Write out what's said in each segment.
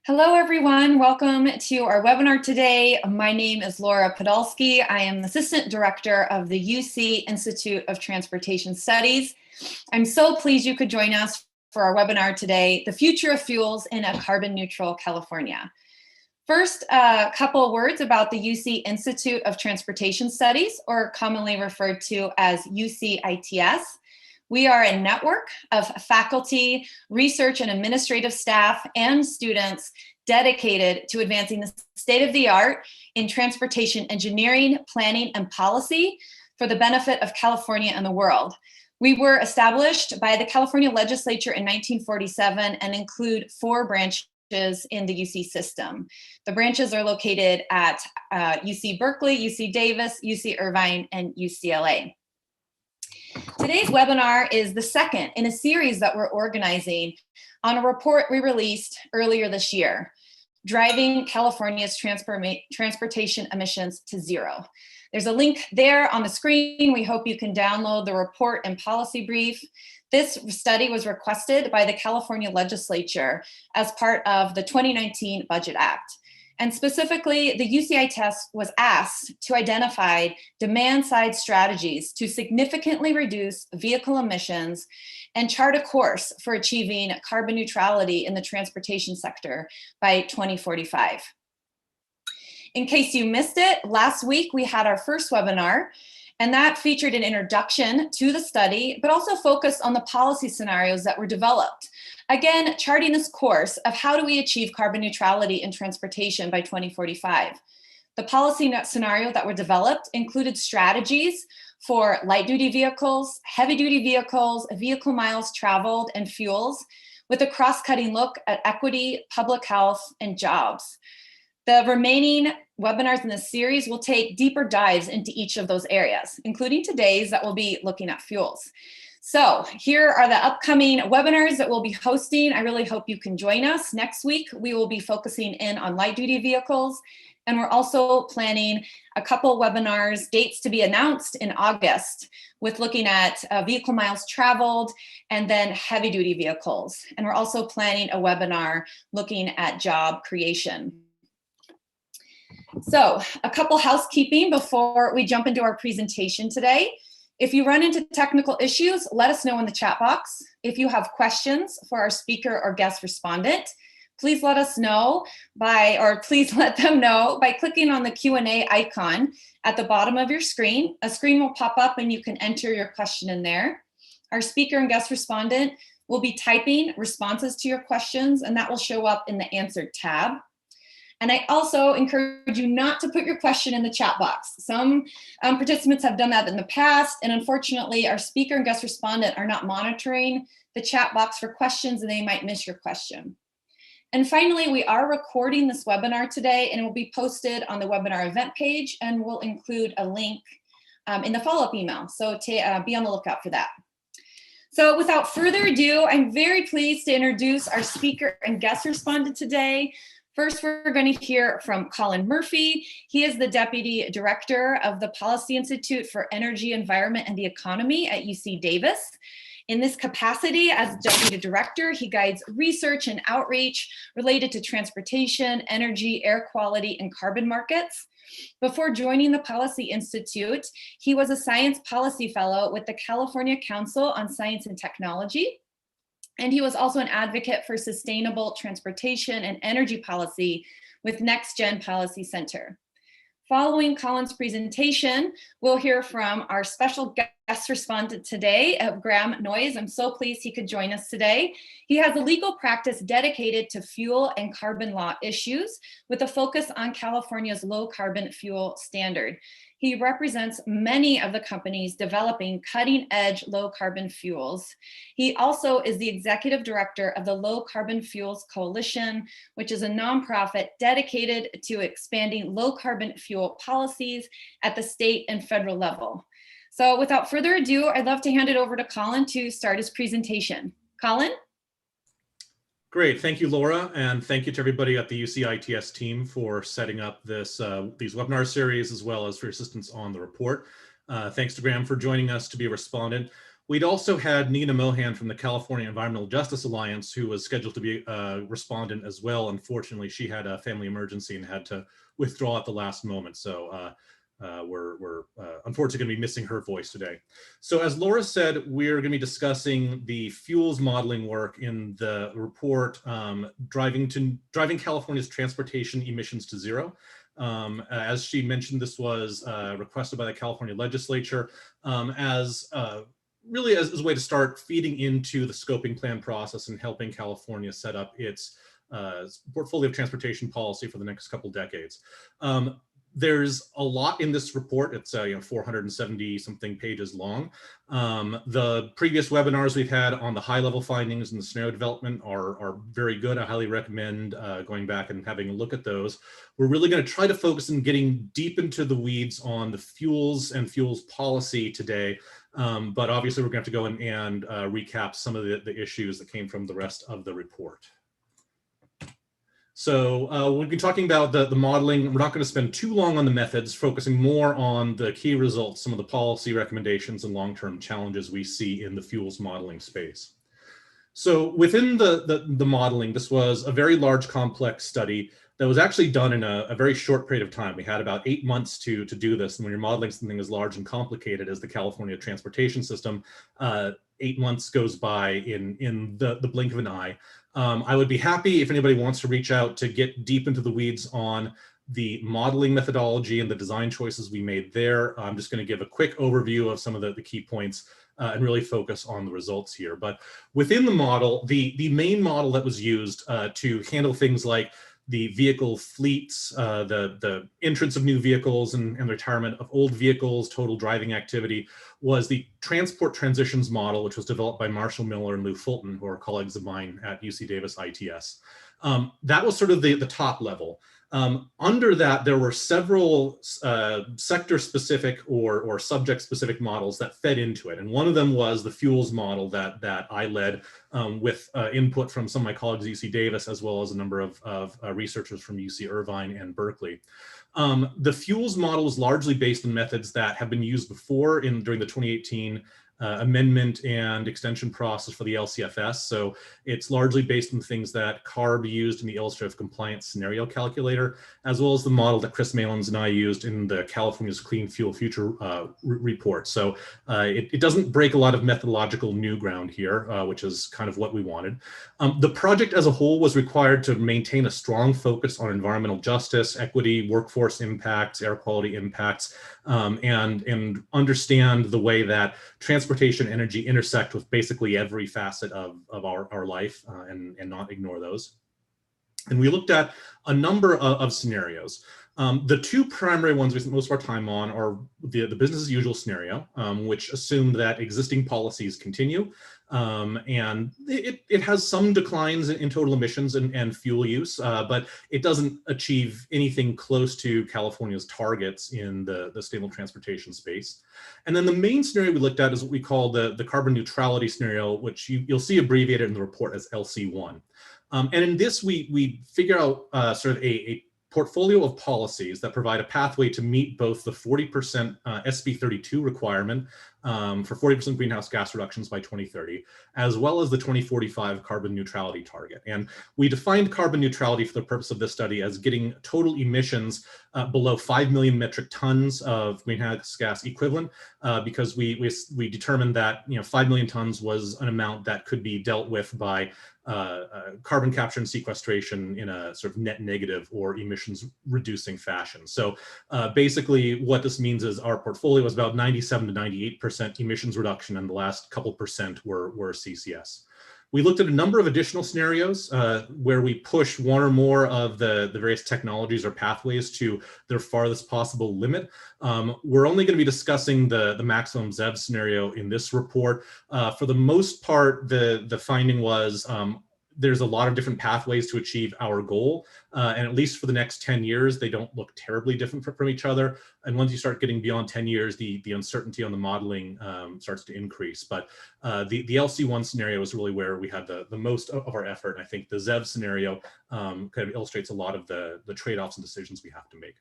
Hello, everyone. Welcome to our webinar today. My name is Laura Podolsky. I am Assistant Director of the UC Institute of Transportation Studies. I'm so pleased you could join us for our webinar today, The Future of Fuels in a Carbon Neutral California. First, a couple words about the UC Institute of Transportation Studies, or commonly referred to as UCITS. We are a network of faculty, research and administrative staff, and students dedicated to advancing the state-of-the-art in transportation engineering, planning, and policy for the benefit of California and the world. We were established by the California legislature in 1947 and include 4 branches in the UC system. The branches are located at UC Berkeley, UC Davis, UC Irvine, and UCLA. Today's webinar is the second in a series that we're organizing on a report we released earlier this year, Driving California's Transportation Emissions to Zero. There's a link there on the screen. We hope you can download the report and policy brief. This study was requested by the California legislature as part of the 2019 Budget Act. And specifically, the UCITS was asked to identify demand-side strategies to significantly reduce vehicle emissions and chart a course for achieving carbon neutrality in the transportation sector by 2045. In case you missed it, last week we had our first webinar, and that featured an introduction to the study, but also focused on the policy scenarios that were developed. Again, charting this course of how do we achieve carbon neutrality in transportation by 2045. The policy scenario that were developed included strategies for light-duty vehicles, heavy-duty vehicles, vehicle miles traveled, and fuels, with a cross-cutting look at equity, public health, and jobs. The remaining webinars in this series will take deeper dives into each of those areas, including today's that will be looking at fuels. So here are the upcoming webinars that we'll be hosting. I really hope you can join us. Next week, we will be focusing in on light-duty vehicles, and we're also planning a couple webinars, dates to be announced in August, with looking at vehicle miles traveled and then heavy-duty vehicles. And we're also planning a webinar looking at job creation. So a couple housekeeping before we jump into our presentation today. If you run into technical issues, let us know in the chat box. If you have questions for our speaker or guest respondent, please let us know please let them know by clicking on the Q&A icon at the bottom of your screen. A screen will pop up and you can enter your question in there. Our speaker and guest respondent will be typing responses to your questions, and that will show up in the Answered tab. And I also encourage you not to put your question in the chat box. Some participants have done that in the past, and unfortunately, our speaker and guest respondent are not monitoring the chat box for questions, and they might miss your question. And finally, we are recording this webinar today, and it will be posted on the webinar event page, and we'll include a link in the follow-up email. So be on the lookout for that. So without further ado, I'm very pleased to introduce our speaker and guest respondent today. First, we're going to hear from Colin Murphy. He is the Deputy Director of the Policy Institute for Energy, Environment, and the Economy at UC Davis. In this capacity as Deputy Director, he guides research and outreach related to transportation, energy, air quality, and carbon markets. Before joining the Policy Institute, he was a Science Policy Fellow with the California Council on Science and Technology. And he was also an advocate for sustainable transportation and energy policy with Next Gen Policy Center. Following Colin's presentation, we'll hear from our special guest respondent today, Graham Noyes. I'm so pleased he could join us today. He has a legal practice dedicated to fuel and carbon law issues with a focus on California's low carbon fuel standard. He represents many of the companies developing cutting-edge low-carbon fuels. He also is the executive director of the Low Carbon Fuels Coalition, which is a nonprofit dedicated to expanding low-carbon fuel policies at the state and federal level. So without further ado, I'd love to hand it over to Colin to start his presentation. Colin? Great, thank you, Laura, and thank you to everybody at the UCITS team for setting up these webinar series, as well as for your assistance on the report. Thanks to Graham for joining us to be a respondent. We'd also had Nina Mohan from the California Environmental Justice Alliance, who was scheduled to be a respondent as well. Unfortunately, she had a family emergency and had to withdraw at the last moment. So we're unfortunately going to be missing her voice today. So as Laura said, we're going to be discussing the fuels modeling work in the report, driving California's transportation emissions to zero. As she mentioned, this was requested by the California legislature really as a way to start feeding into the scoping plan process and helping California set up its portfolio of transportation policy for the next couple decades. There's a lot in this report. It's 470 something pages long. The previous webinars we've had on the high level findings and the scenario development are very good. I highly recommend going back and having a look at those. We're really going to try to focus on getting deep into the weeds on the fuels and fuels policy today. But obviously we're going to have to go in and recap some of the issues that came from the rest of the report. So we'll be talking about the modeling. We're not going to spend too long on the methods, focusing more on the key results, some of the policy recommendations and long-term challenges we see in the fuels modeling space. So within the modeling, this was a very large, complex study that was actually done in a very short period of time. We had about 8 months to do this. And when you're modeling something as large and complicated as the California transportation system, 8 months goes by in the blink of an eye. I would be happy if anybody wants to reach out to get deep into the weeds on the modeling methodology and the design choices we made there. I'm just going to give a quick overview of some of the key points and really focus on the results here. But within the model, the main model that was used to handle things like the vehicle fleets, the entrance of new vehicles and retirement of old vehicles, total driving activity, was the transport transitions model, which was developed by Marshall Miller and Lou Fulton, who are colleagues of mine at UC Davis ITS. That was sort of the top level. Under that, there were several sector-specific or subject-specific models that fed into it. And one of them was the fuels model that I led with input from some of my colleagues at UC Davis, as well as a number of researchers from UC Irvine and Berkeley. The fuels model is largely based on methods that have been used before during the 2018 amendment and extension process for the LCFS. So it's largely based on things that CARB used in the illustrative compliance scenario calculator, as well as the model that Chris Malins and I used in the California's Clean Fuel Future report. So it doesn't break a lot of methodological new ground here, which is kind of what we wanted. The project as a whole was required to maintain a strong focus on environmental justice, equity, workforce impacts, air quality impacts, and understand the way that transportation energy intersect with basically every facet of our life and not ignore those. And we looked at a number of scenarios. The two primary ones we spent most of our time on are the business as usual scenario, which assumed that existing policies continue. And it has some declines in total emissions and fuel use, but it doesn't achieve anything close to California's targets in the sustainable transportation space. And then the main scenario we looked at is what we call the carbon neutrality scenario, which you'll see abbreviated in the report as LC1. And in this, we figure out sort of a portfolio of policies that provide a pathway to meet both the 40% SB32 requirement for 40% greenhouse gas reductions by 2030, as well as the 2045 carbon neutrality target. And we defined carbon neutrality for the purpose of this study as getting total emissions below 5 million metric tons of greenhouse gas equivalent, because we determined that 5 million tons was an amount that could be dealt with by carbon capture and sequestration in a sort of net negative or emissions reducing fashion. So basically what this means is our portfolio was about 97 to 98% emissions reduction, and the last couple percent were CCS. We looked at a number of additional scenarios where we push one or more of the various technologies or pathways to their farthest possible limit. We're only going to be discussing the maximum ZEV scenario in this report. For the most part, the finding was there's a lot of different pathways to achieve our goal. And at least for the next 10 years, they don't look terribly different from each other. And once you start getting beyond 10 years, the uncertainty on the modeling starts to increase. But the LC1 scenario is really where we had the most of our effort. And I think the ZEV scenario kind of illustrates a lot of the trade-offs and decisions we have to make.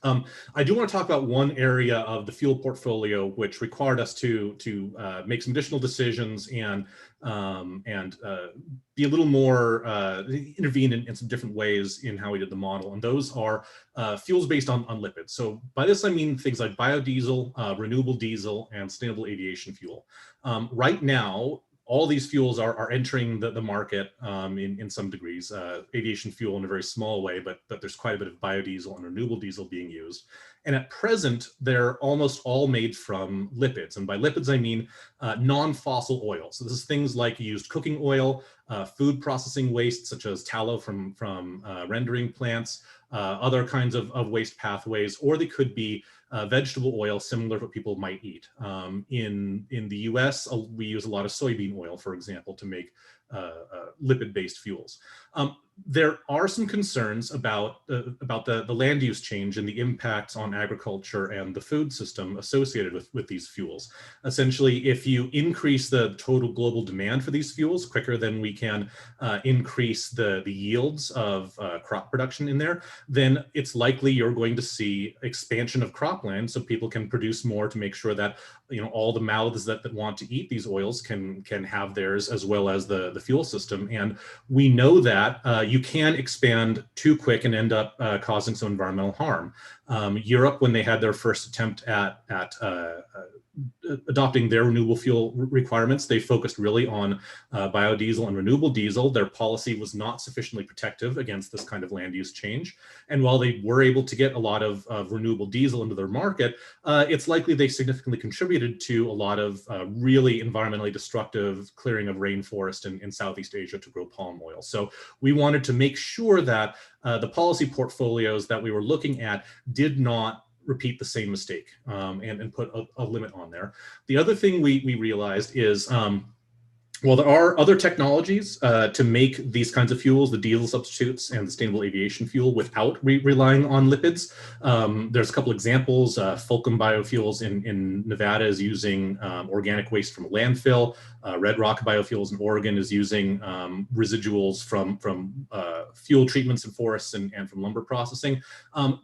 I do want to talk about one area of the fuel portfolio which required us to make some additional decisions and be a little more intervene in some different ways in how we did the model, and those are fuels based on lipids. So by this I mean things like biodiesel, renewable diesel, and sustainable aviation fuel. Right now, all these fuels are entering the market in some degrees. Aviation fuel in a very small way, but there's quite a bit of biodiesel and renewable diesel being used. And at present, they're almost all made from lipids. And by lipids, I mean non-fossil oil. So this is things like used cooking oil, food processing waste, such as tallow from rendering plants, other kinds of waste pathways, or they could be vegetable oil similar to what people might eat. In the US, we use a lot of soybean oil, for example, to make lipid-based fuels. There are some concerns about the land use change and the impacts on agriculture and the food system associated with these fuels. Essentially, if you increase the total global demand for these fuels quicker than we can increase the yields of crop production in there, then it's likely you're going to see expansion of cropland so people can produce more to make sure that all the mouths that want to eat these oils can have theirs, as well as the fuel system. And we know that you can expand too quick and end up causing some environmental harm. Europe, when they had their first attempt at adopting their renewable fuel requirements, they focused really on biodiesel and renewable diesel. Their policy was not sufficiently protective against this kind of land use change. And while they were able to get a lot of renewable diesel into their market, it's likely they significantly contributed to a lot of really environmentally destructive clearing of rainforest in Southeast Asia to grow palm oil. So we wanted to make sure that the policy portfolios that we were looking at did not repeat the same mistake and put a limit on there. The other thing we realized is, well, there are other technologies to make these kinds of fuels, the diesel substitutes and the sustainable aviation fuel, without relying on lipids. There's a couple examples. Fulcrum Biofuels in Nevada is using organic waste from a landfill. Red Rock Biofuels in Oregon is using residuals from fuel treatments in forests and from lumber processing.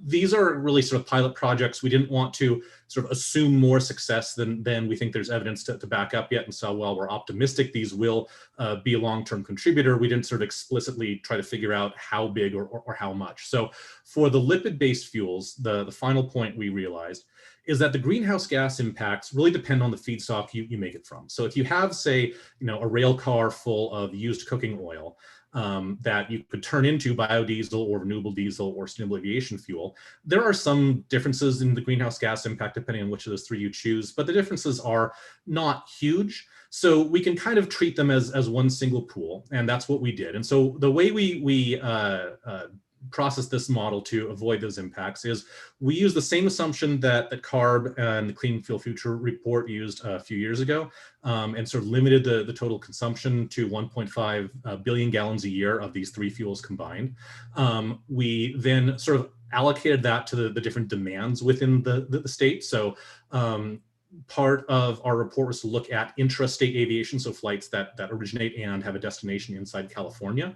These are really sort of pilot projects. We didn't want to sort of assume more success than we think there's evidence to back up yet. And so while we're optimistic these will be a long-term contributor, we didn't sort of explicitly try to figure out how big or how much. So for the lipid-based fuels, the final point we realized is that the greenhouse gas impacts really depend on the feedstock you make it from. So if you have, say, a rail car full of used cooking oil, that you could turn into biodiesel or renewable diesel or sustainable aviation fuel, there are some differences in the greenhouse gas impact depending on which of those three you choose, but the differences are not huge. So we can kind of treat them as one single pool, and that's what we did. And so the way we process this model to avoid those impacts is we use the same assumption that CARB and the Clean Fuel Future report used a few years ago, and sort of limited the total consumption to 1.5 billion gallons a year of these three fuels combined. We then sort of allocated that to the different demands within the state. So part of our report was to look at intrastate aviation, so flights that originate and have a destination inside California.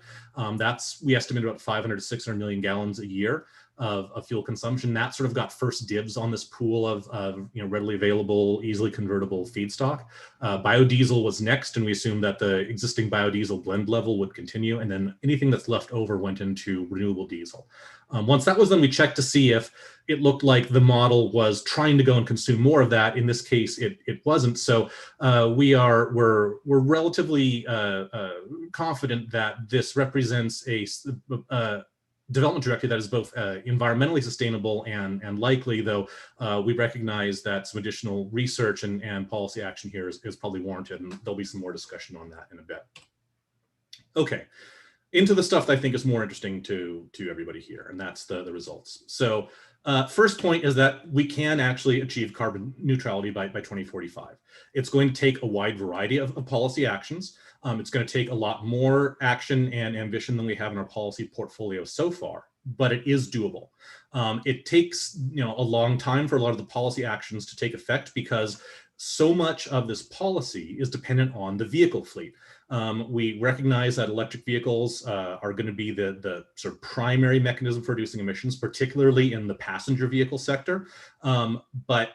We estimate about 500 to 600 million gallons a year of fuel consumption. That sort of got first dibs on this pool of readily available, easily convertible feedstock. Biodiesel was next, and we assumed that the existing biodiesel blend level would continue, and then anything that's left over went into renewable diesel. Once that was done, we checked to see if it looked like the model was trying to go and consume more of that. In this case, it wasn't. So we're relatively confident that this represents a development trajectory that is both environmentally sustainable and likely, though we recognize that some additional research and policy action here is probably warranted, and there'll be some more discussion on that in a bit. Okay. Into the stuff that I think is more interesting to everybody here, and that's the results. So first point is that we can actually achieve carbon neutrality by 2045. It's going to take a wide variety of policy actions. It's going to take a lot more action and ambition than we have in our policy portfolio so far, but it is doable. It takes a long time for a lot of the policy actions to take effect because so much of this policy is dependent on the vehicle fleet. We recognize that electric vehicles are going to be the sort of primary mechanism for reducing emissions, particularly in the passenger vehicle sector. But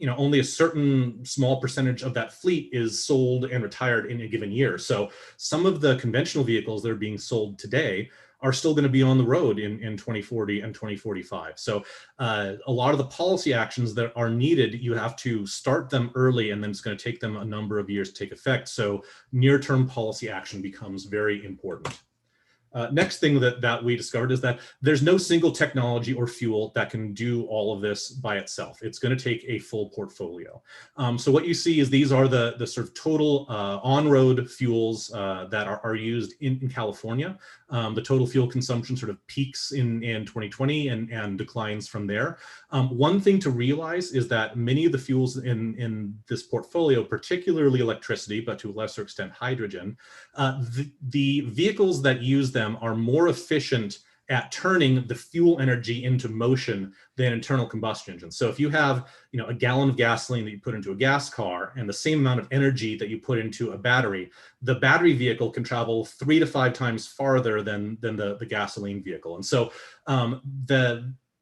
only a certain small percentage of that fleet is sold and retired in a given year. So some of the conventional vehicles that are being sold today are still going to be on the road in 2040 and 2045. So a lot of the policy actions that are needed, you have to start them early, and then it's going to take them a number of years to take effect. So near-term policy action becomes very important. Next thing that we discovered is that there's no single technology or fuel that can do all of this by itself. It's going to take a full portfolio. So what you see is these are the sort of total on-road fuels that are used in California. The total fuel consumption sort of peaks in 2020 and declines from there. One thing to realize is that many of the fuels in this portfolio, particularly electricity, but to a lesser extent hydrogen, the vehicles that use them are more efficient at turning the fuel energy into motion than internal combustion engines. So if you have, a gallon of gasoline that you put into a gas car and the same amount of energy that you put into a battery, the battery vehicle can travel 3 to 5 times farther than the gasoline vehicle. And so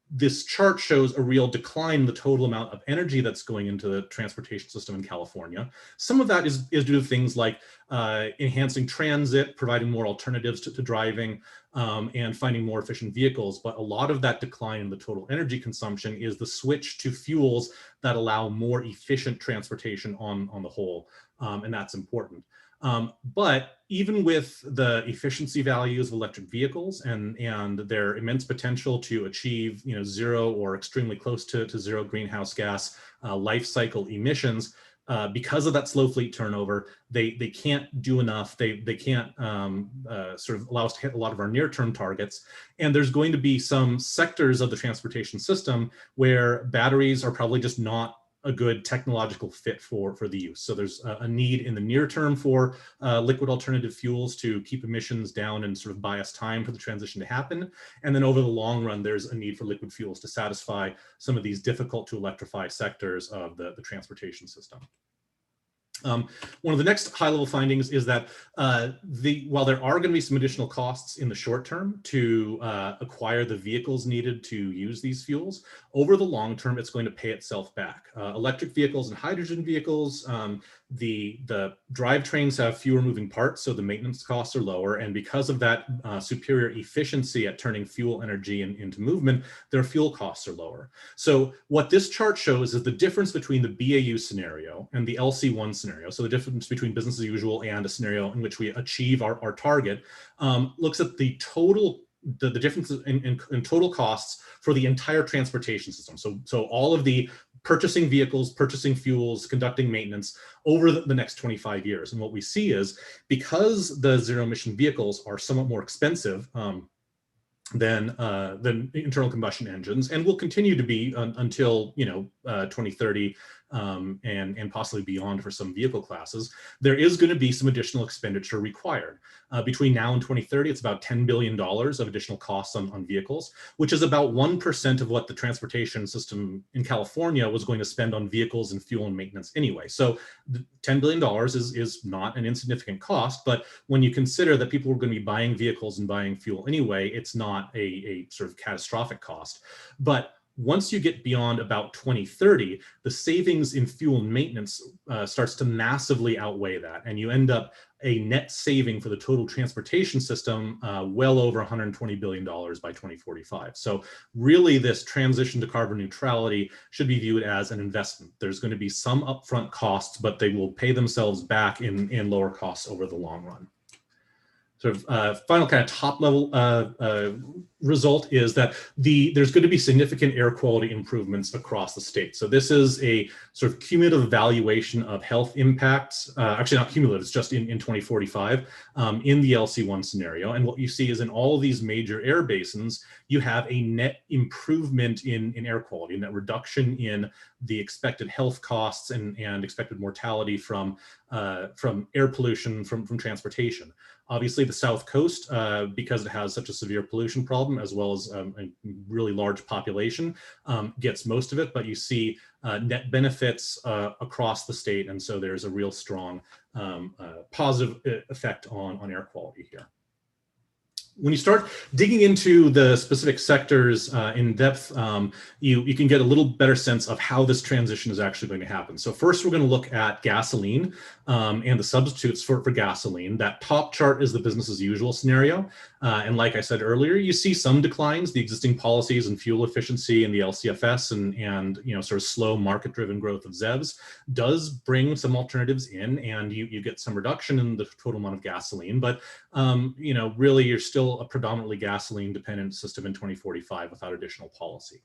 this chart shows a real decline in the total amount of energy that's going into the transportation system in California. Some of that is due to things like enhancing transit, providing more alternatives to driving, and finding more efficient vehicles. But a lot of that decline in the total energy consumption is the switch to fuels that allow more efficient transportation on the whole, and that's important. But even with the efficiency values of electric vehicles and their immense potential to achieve zero or extremely close to zero greenhouse gas life cycle emissions, because of that slow fleet turnover, they can't do enough. They can't sort of allow us to hit a lot of our near-term targets. And there's going to be some sectors of the transportation system where batteries are probably just not a good technological fit for the use. So there's a need in the near term for liquid alternative fuels to keep emissions down and sort of buy us time for the transition to happen. And then over the long run, there's a need for liquid fuels to satisfy some of these difficult to electrify sectors of the transportation system. One of the next high-level findings is that while there are going to be some additional costs in the short term to acquire the vehicles needed to use these fuels, over the long term, it's going to pay itself back. Electric vehicles and hydrogen vehicles, the drivetrains have fewer moving parts, so the maintenance costs are lower. And because of that superior efficiency at turning fuel energy into movement, their fuel costs are lower. So what this chart shows is the difference between the BAU scenario and the LC1 scenario. So the difference between business as usual and a scenario in which we achieve our target looks at the total the differences in total costs for the entire transportation system. So all of the purchasing vehicles, purchasing fuels, conducting maintenance over the next 25 years. And what we see is because the zero emission vehicles are somewhat more expensive than internal combustion engines, and will continue to be until 2030 and possibly beyond for some vehicle classes, there is going to be some additional expenditure required. Between now and 2030, it's about $10 billion of additional costs on vehicles, which is about 1% of what the transportation system in California was going to spend on vehicles and fuel and maintenance anyway. So $10 billion is not an insignificant cost, but when you consider that people are going to be buying vehicles and buying fuel anyway, it's not a sort of catastrophic cost. But once you get beyond about 2030, the savings in fuel and maintenance starts to massively outweigh that. And you end up a net saving for the total transportation system well over $120 billion by 2045. So really this transition to carbon neutrality should be viewed as an investment. There's going to be some upfront costs, but they will pay themselves back in lower costs over the long run. Sort of final kind of top level result is that there's going to be significant air quality improvements across the state. So this is a sort of cumulative evaluation of health impacts, actually not cumulative, it's just in 2045 in the LC1 scenario. And what you see is in all of these major air basins, you have a net improvement in air quality, and that reduction in the expected health costs and expected mortality from air pollution from transportation. Obviously, the South Coast, because it has such a severe pollution problem, as well as a really large population, gets most of it. But you see net benefits across the state. And so there's a real strong positive effect on air quality here. When you start digging into the specific sectors in depth, you can get a little better sense of how this transition is actually going to happen. So first, we're going to look at gasoline and the substitutes for gasoline. That top chart is the business as usual scenario. And like I said earlier, you see some declines. The existing policies and fuel efficiency and the LCFS and sort of slow market-driven growth of ZEVs does bring some alternatives in, and you get some reduction in the total amount of gasoline. But really, you're still a predominantly gasoline-dependent system in 2045 without additional policy.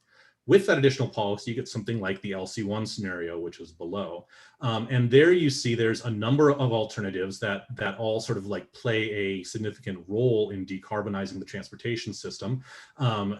With that additional policy, you get something like the LC1 scenario, which is below. And there you see there's a number of alternatives that all sort of like play a significant role in decarbonizing the transportation system.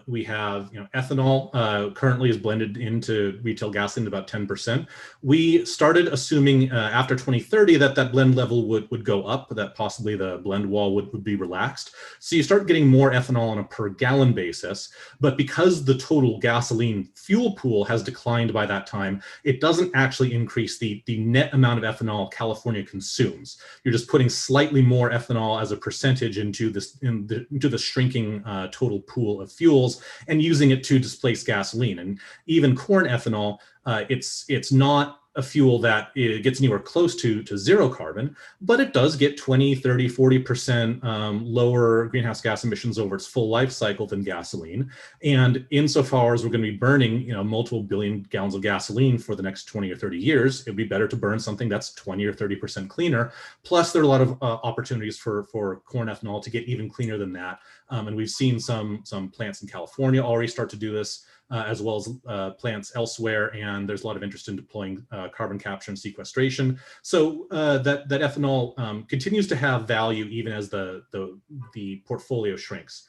We have ethanol currently is blended into retail gasoline about 10%. We started assuming after 2030 that blend level would go up, that possibly the blend wall would be relaxed. So you start getting more ethanol on a per gallon basis, but because the total gasoline fuel pool has declined by that time, it doesn't actually increase the net amount of ethanol California consumes. You're just putting slightly more ethanol as a percentage into the shrinking total pool of fuels and using it to displace gasoline. And even corn ethanol, it's not a fuel that it gets anywhere close to zero carbon, but it does get 20, 30, 40% lower greenhouse gas emissions over its full life cycle than gasoline. And insofar as we're going to be burning, multiple billion gallons of gasoline for the next 20 or 30 years, it'd be better to burn something that's 20 or 30% cleaner. Plus, there are a lot of opportunities for corn ethanol to get even cleaner than that. And we've seen some plants in California already start to do this, as well as plants elsewhere, and there's a lot of interest in deploying carbon capture and sequestration. So that ethanol continues to have value even as the portfolio shrinks.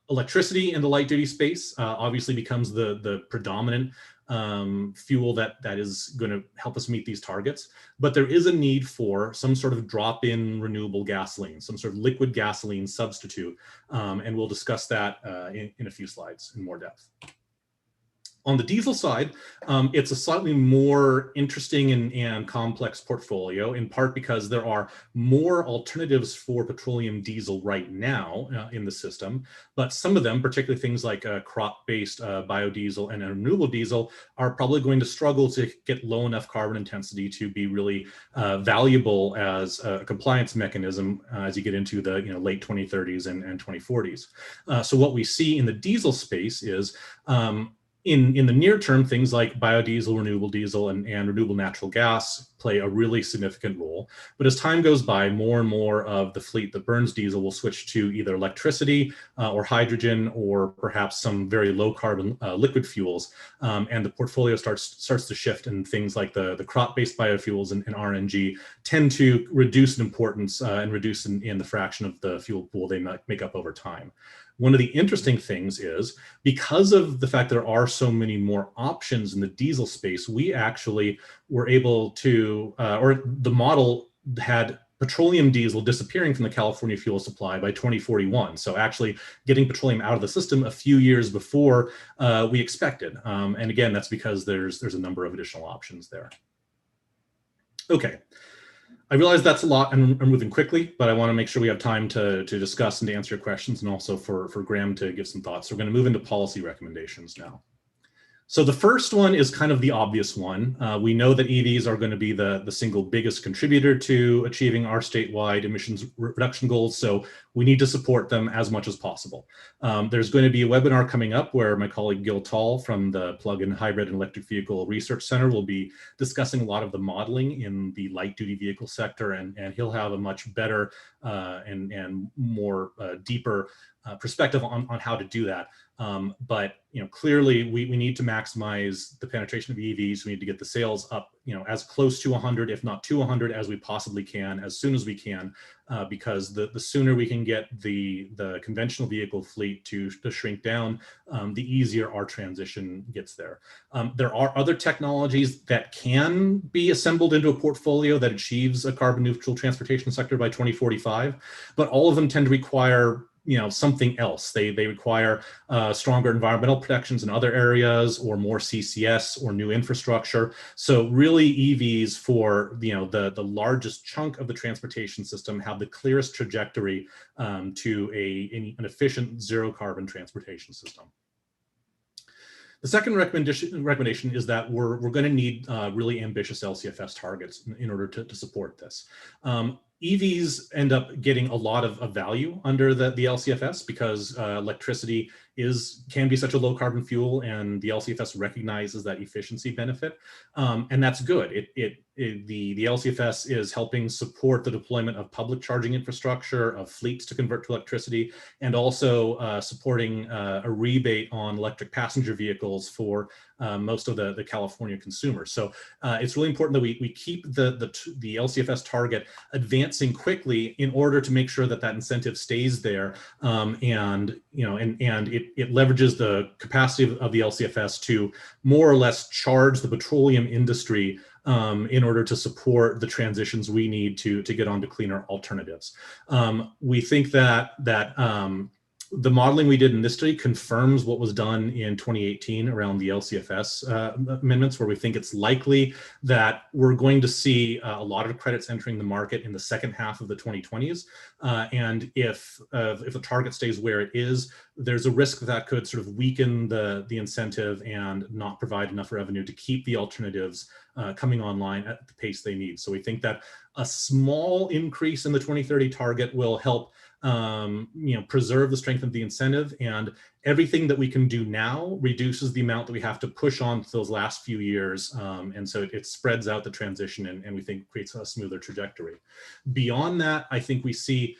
Electricity in the light duty space obviously becomes the predominant fuel that is going to help us meet these targets, but there is a need for some sort of drop-in renewable gasoline, some sort of liquid gasoline substitute, and we'll discuss that in a few slides in more depth. On the diesel side, it's a slightly more interesting and complex portfolio, in part because there are more alternatives for petroleum diesel right now in the system, but some of them, particularly things like crop-based biodiesel and renewable diesel, are probably going to struggle to get low enough carbon intensity to be really valuable as a compliance mechanism as you get into the late 2030s and 2040s. So what we see in the diesel space is in the near term, things like biodiesel, renewable diesel, and renewable natural gas play a really significant role. But as time goes by, more and more of the fleet that burns diesel will switch to either electricity or hydrogen, or perhaps some very low carbon liquid fuels. And the portfolio starts to shift, and things like the crop-based biofuels and RNG tend to reduce in importance and reduce in the fraction of the fuel pool they make up over time. One of the interesting things is, because of the fact that there are so many more options in the diesel space, we actually were able to, or the model had petroleum diesel disappearing from the California fuel supply by 2041. So actually getting petroleum out of the system a few years before we expected. And again, that's because there's a number of additional options there. Okay. I realize that's a lot and I'm moving quickly, but I want to make sure we have time to discuss and to answer your questions, and also for Graham to give some thoughts. So we're going to move into policy recommendations now. So the first one is kind of the obvious one. We know that EVs are going to be the single biggest contributor to achieving our statewide emissions reduction goals, so we need to support them as much as possible. There's going to be a webinar coming up where my colleague Gil Tall from the Plug-in Hybrid and Electric Vehicle Research Center will be discussing a lot of the modeling in the light-duty vehicle sector, and he'll have a much better and more deeper perspective on how to do that. But clearly we need to maximize the penetration of EVs. We need to get the sales up, as close to 100, if not to 100, as we possibly can, as soon as we can, because the sooner we can get the conventional vehicle fleet to shrink down, the easier our transition gets there. There are other technologies that can be assembled into a portfolio that achieves a carbon neutral transportation sector by 2045, but all of them tend to require something else. They require stronger environmental protections in other areas, or more CCS or new infrastructure. So really EVs for the largest chunk of the transportation system have the clearest trajectory to an efficient zero carbon transportation system. The second recommendation is that we're going to need really ambitious LCFS targets in order to support this. EVs end up getting a lot of value under the LCFS because electricity can be such a low carbon fuel, and the LCFS recognizes that efficiency benefit, and that's good. The LCFS is helping support the deployment of public charging infrastructure, of fleets to convert to electricity, and also supporting a rebate on electric passenger vehicles for most of the California consumers. So it's really important that we keep the LCFS target advancing quickly in order to make sure that incentive stays there, and it leverages the capacity of the LCFS to more or less charge the petroleum industry in order to support the transitions we need to get onto cleaner alternatives. We think that the modeling we did in this study confirms what was done in 2018 around the LCFS amendments, where we think it's likely that we're going to see a lot of credits entering the market in the second half of the 2020s. And if the target stays where it is, there's a risk that could sort of weaken the incentive and not provide enough revenue to keep the alternatives coming online at the pace they need. So we think that a small increase in the 2030 target will help preserve the strength of the incentive, and everything that we can do now reduces the amount that we have to push on to those last few years. And so it spreads out the transition, and we think creates a smoother trajectory. Beyond that, I think we see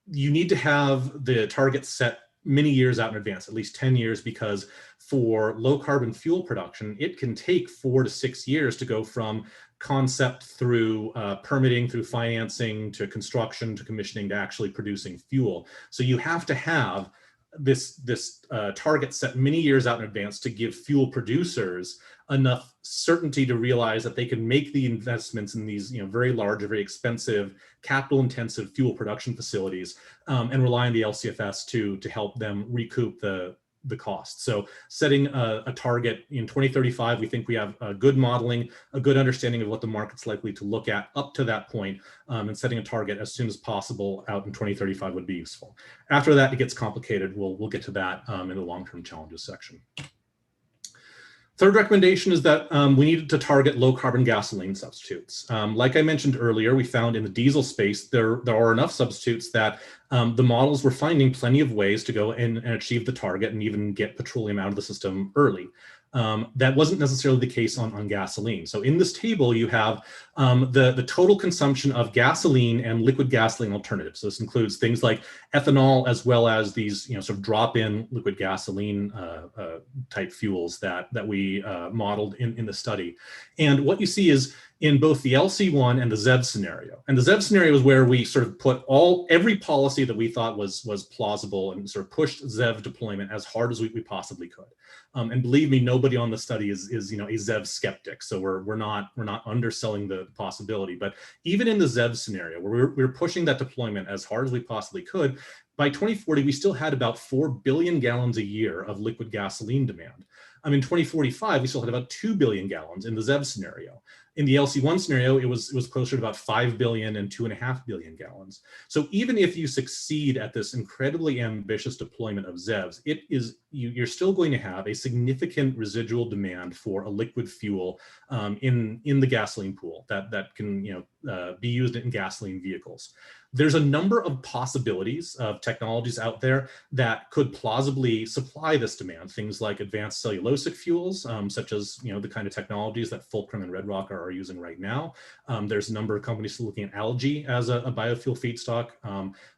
you need to have the target set many years out in advance, at least 10 years, because for low carbon fuel production, it can take 4 to 6 years to go from concept through permitting, through financing, to construction, to commissioning, to actually producing fuel. So you have to have this target set many years out in advance to give fuel producers enough certainty to realize that they can make the investments in these very large, very expensive, capital-intensive fuel production facilities, and rely on the LCFS to help them recoup the cost. So setting a target in 2035, we think we have a good modeling, a good understanding of what the market's likely to look at up to that point, and setting a target as soon as possible out in 2035 would be useful. After that, it gets complicated. We'll get to that in the long-term challenges section. Third recommendation is that we need to target low carbon gasoline substitutes. Like I mentioned earlier, we found in the diesel space, there are enough substitutes that the models were finding plenty of ways to go and achieve the target and even get petroleum out of the system early. That wasn't necessarily the case on gasoline. So in this table, you have the total consumption of gasoline and liquid gasoline alternatives. So this includes things like ethanol, as well as these sort of drop-in liquid gasoline type fuels that we modeled in the study. And what you see is in both the LC1 and the ZEV scenario. And the ZEV scenario is where we sort of put every policy that we thought was plausible and sort of pushed ZEV deployment as hard as we possibly could. And believe me, nobody on the study is a ZEV skeptic. So we're not underselling the possibility. But even in the ZEV scenario, where we're pushing that deployment as hard as we possibly could, by 2040, we still had about 4 billion gallons a year of liquid gasoline demand. In 2045, we still had about 2 billion gallons in the ZEV scenario. In the LC1 scenario, it was closer to about 5 billion and 2.5 billion gallons. So even if you succeed at this incredibly ambitious deployment of ZEVs, you're still going to have a significant residual demand for a liquid fuel in the gasoline pool that can be used in gasoline vehicles. There's a number of possibilities of technologies out there that could plausibly supply this demand. Things like advanced cellulosic fuels, such as the kind of technologies that Fulcrum and Red Rock are using right now. There's a number of companies looking at algae as a biofuel feedstock.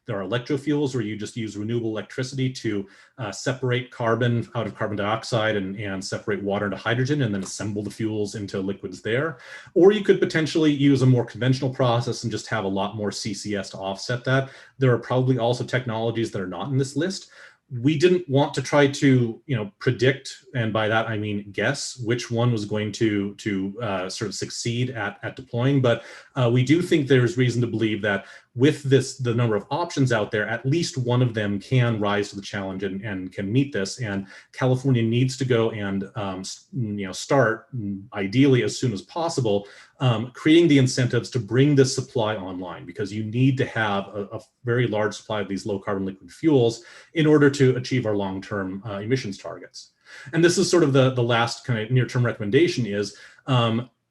There are electrofuels where you just use renewable electricity to separate carbon out of carbon dioxide and separate water into hydrogen and then assemble the fuels into liquids there. Or you could potentially use a more conventional process and just have a lot more CCS to offset that. There are probably also technologies that are not in this list. We didn't want to try to predict, and by that I mean guess, which one was going to sort of succeed at deploying, but we do think there's reason to believe that with the number of options out there, at least one of them can rise to the challenge and can meet this. And California needs to go and start, ideally as soon as possible, creating the incentives to bring this supply online, because you need to have a very large supply of these low carbon liquid fuels in order to achieve our long-term emissions targets. And this is sort of the last kind of near-term recommendation is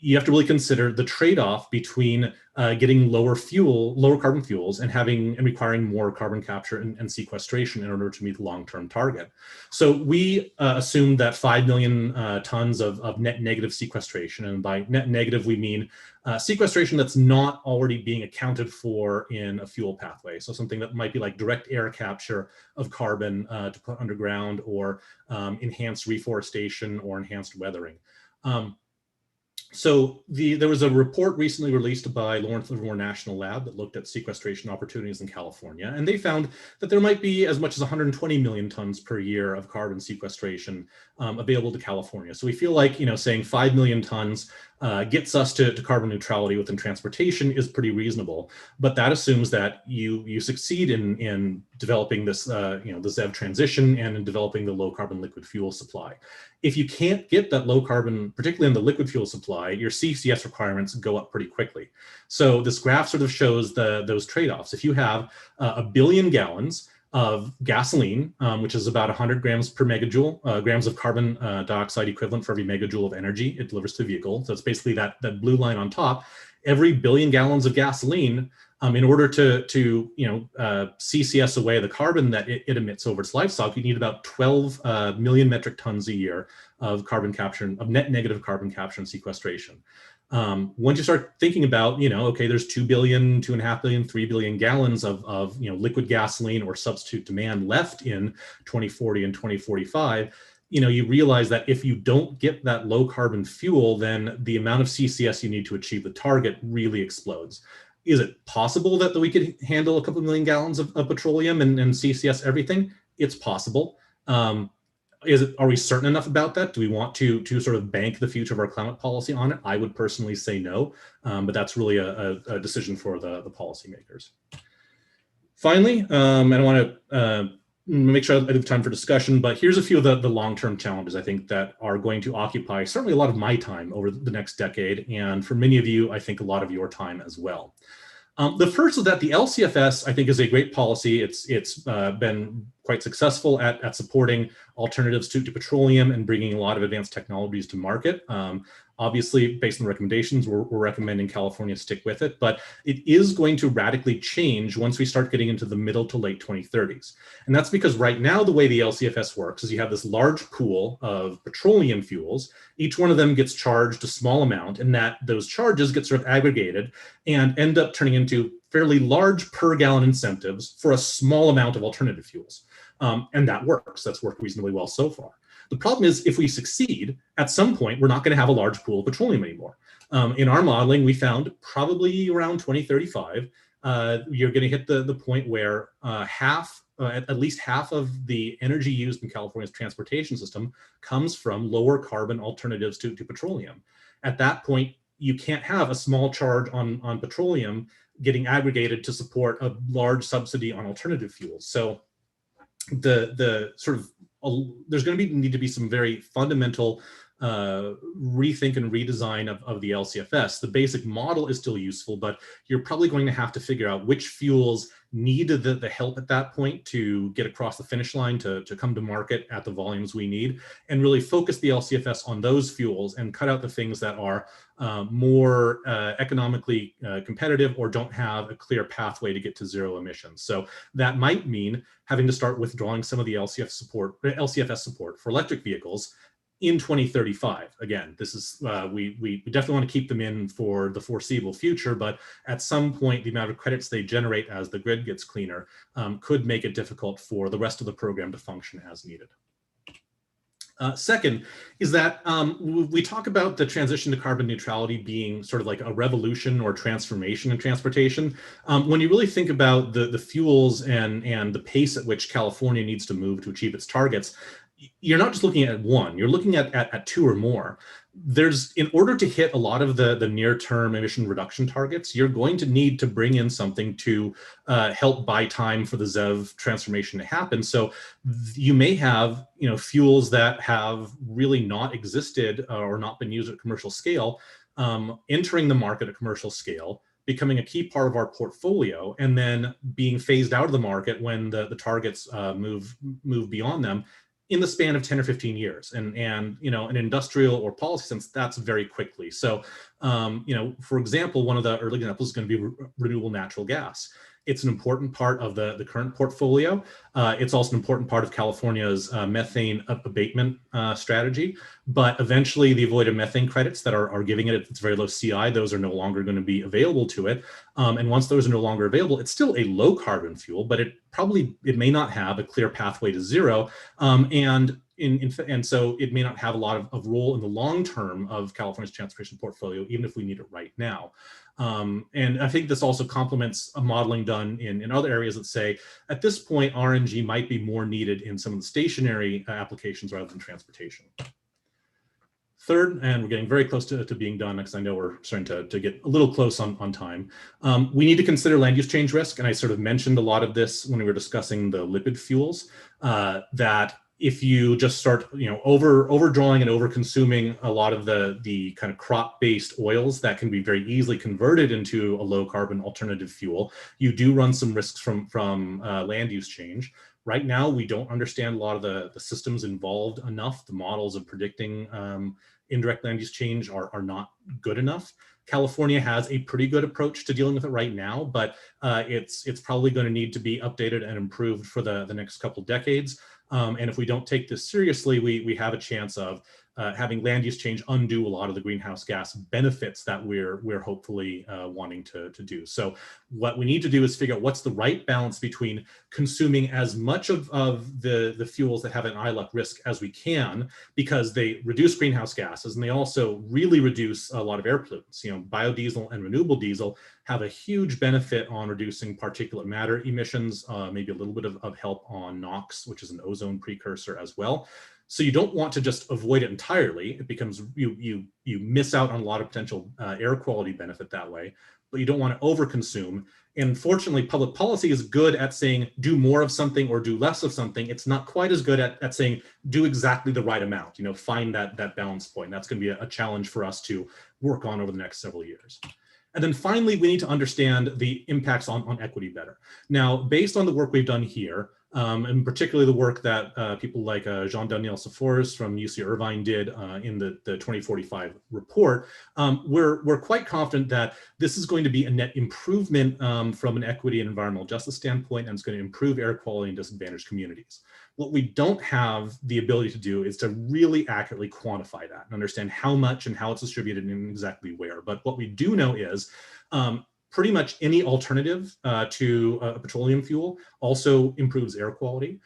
you have to really consider the trade-off between getting lower carbon fuels and requiring more carbon capture and sequestration in order to meet the long-term target. So we assume that 5 million tons of net negative sequestration, and by net negative we mean sequestration that's not already being accounted for in a fuel pathway. So something that might be like direct air capture of carbon to put underground, or enhanced reforestation or enhanced weathering. So there was a report recently released by Lawrence Livermore National Lab that looked at sequestration opportunities in California, and they found that there might be as much as 120 million tons per year of carbon sequestration available to California. So we feel like, saying 5 million tons gets us to carbon neutrality within transportation is pretty reasonable, but that assumes that you succeed in developing this, the ZEV transition and in developing the low carbon liquid fuel supply. If you can't get that low carbon, particularly in the liquid fuel supply, your CCS requirements go up pretty quickly. So this graph sort of shows those trade-offs. If you have 1 billion gallons of gasoline, which is about 100 grams per megajoule, grams of carbon dioxide equivalent for every megajoule of energy it delivers to the vehicle. So it's basically that blue line on top. Every 1 billion gallons of gasoline, in order to CCS away the carbon that it emits over its life cycle, you need about 12 million metric tons a year of carbon capture, of net negative carbon capture and sequestration. Once you start thinking about, okay, there's 2 billion, 2.5 billion, 3 billion gallons of liquid gasoline or substitute demand left in 2040 and 2045, you realize that if you don't get that low carbon fuel, then the amount of CCS you need to achieve the target really explodes. Is it possible that we could handle a couple million gallons of petroleum and CCS everything? It's possible. Are we certain enough about that? Do we want to sort of bank the future of our climate policy on it? I would personally say no, but that's really a decision for the policymakers. Finally, and I want to make sure I have time for discussion, but here's a few of the long-term challenges I think that are going to occupy certainly a lot of my time over the next decade, and for many of you, I think a lot of your time as well. The first is that the LCFS, I think, is a great policy. It's been quite successful at supporting alternatives to petroleum and bringing a lot of advanced technologies to market. Obviously, based on the recommendations, we're recommending California stick with it, but it is going to radically change once we start getting into the middle to late 2030s. And that's because right now, the way the LCFS works is you have this large pool of petroleum fuels. Each one of them gets charged a small amount, and those charges get sort of aggregated and end up turning into fairly large per gallon incentives for a small amount of alternative fuels. And that works. That's worked reasonably well so far. The problem is, if we succeed, at some point, we're not going to have a large pool of petroleum anymore. In our modeling, we found probably around 2035, you're going to hit the point where at least half of the energy used in California's transportation system comes from lower carbon alternatives to petroleum. At that point, you can't have a small charge on petroleum getting aggregated to support a large subsidy on alternative fuels. So the sort of there's going to need to be some very fundamental rethink and redesign of the LCFS. The basic model is still useful, but you're probably going to have to figure out which fuels need the help at that point to get across the finish line, to come to market at the volumes we need, and really focus the LCFS on those fuels and cut out the things that are more economically competitive or don't have a clear pathway to get to zero emissions. So that might mean having to start withdrawing some of the LCFS support for electric vehicles in 2035. Again, this is we definitely want to keep them in for the foreseeable future, but at some point, the amount of credits they generate as the grid gets cleaner could make it difficult for the rest of the program to function as needed. Second is that we talk about the transition to carbon neutrality being sort of like a revolution or transformation in transportation. When you really think about the fuels and the pace at which California needs to move to achieve its targets, you're not just looking at one, you're looking at two or more. in order to hit a lot of the near-term emission reduction targets, you're going to need to bring in something to help buy time for the ZEV transformation to happen. So you may have, fuels that have really not existed or not been used at commercial scale, entering the market at commercial scale, becoming a key part of our portfolio, and then being phased out of the market when the targets move beyond them in the span of 10 or 15 years. And an industrial or policy sense, that's very quickly. So, for example, one of the early examples is going to be renewable natural gas. It's an important part of the current portfolio. It's also an important part of California's methane abatement strategy. But eventually the avoided methane credits that are giving it its very low CI, those are no longer going to be available to it. And once those are no longer available, it's still a low carbon fuel, but it may not have a clear pathway to zero. And so it may not have a lot of role in the long term of California's transportation portfolio, even if we need it right now. And I think this also complements a modeling done in other areas that say, at this point, RNG might be more needed in some of the stationary applications rather than transportation. Third, and we're getting very close to being done, because I know we're starting to get a little close on time. We need to consider land use change risk, and I sort of mentioned a lot of this when we were discussing the lipid fuels, that if you just start, overdrawing and over-consuming a lot of the kind of crop-based oils that can be very easily converted into a low-carbon alternative fuel, you do run some risks from land use change. Right now, we don't understand a lot of the systems involved enough. The models of predicting indirect land use change are not good enough. California has a pretty good approach to dealing with it right now, but it's probably going to need to be updated and improved for the next couple decades. And if we don't take this seriously, we have a chance of having land use change undo a lot of the greenhouse gas benefits that we're hopefully wanting to do. So what we need to do is figure out what's the right balance between consuming as much of the fuels that have an ILUC risk as we can, because they reduce greenhouse gases and they also really reduce a lot of air pollutants. Biodiesel and renewable diesel have a huge benefit on reducing particulate matter emissions, maybe a little bit of help on NOx, which is an ozone precursor as well. So you don't want to just avoid it entirely. It becomes, you miss out on a lot of potential air quality benefit that way, but you don't want to overconsume. And fortunately, public policy is good at saying, do more of something or do less of something. It's not quite as good at saying, do exactly the right amount, find that balance point. That's going to be a challenge for us to work on over the next several years. And then finally, we need to understand the impacts on equity better. Now, based on the work we've done here, and particularly the work that people like Jean-Daniel Saforis from UC Irvine did in the 2045 report, we're quite confident that this is going to be a net improvement from an equity and environmental justice standpoint, and it's going to improve air quality in disadvantaged communities. What we don't have the ability to do is to really accurately quantify that and understand how much and how it's distributed and exactly where. But what we do know is pretty much any alternative to a petroleum fuel also improves air quality.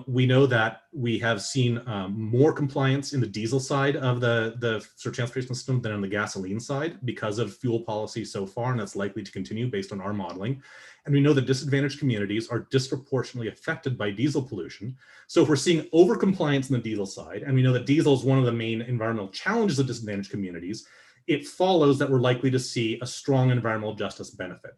We know that we have seen more compliance in the diesel side of the sort of transportation system than on the gasoline side because of fuel policy so far, and that's likely to continue based on our modeling. And we know that disadvantaged communities are disproportionately affected by diesel pollution. So if we're seeing overcompliance in the diesel side, and we know that diesel is one of the main environmental challenges of disadvantaged communities, it follows that we're likely to see a strong environmental justice benefit.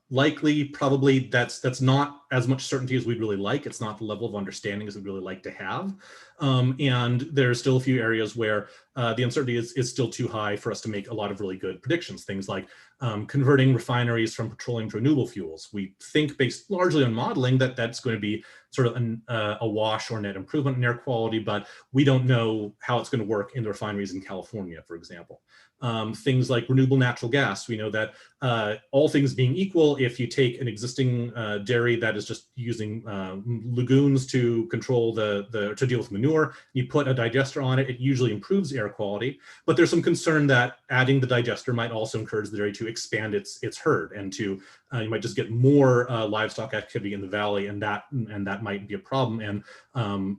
Likely, probably, that's not as much certainty as we'd really like. It's not the level of understanding as we'd really like to have. And there's still a few areas where the uncertainty is still too high for us to make a lot of really good predictions. Things like converting refineries from petroleum to renewable fuels. We think, based largely on modeling, that that's going to be sort of a wash or net improvement in air quality, but we don't know how it's going to work in the refineries in California, for example. Things like renewable natural gas. We know that all things being equal, if you take an existing dairy that is just using lagoons to control to deal with manure, you put a digester on it, it usually improves air quality. But there's some concern that adding the digester might also encourage the dairy to expand its herd, and to you might just get more livestock activity in the valley, and that might be a problem. And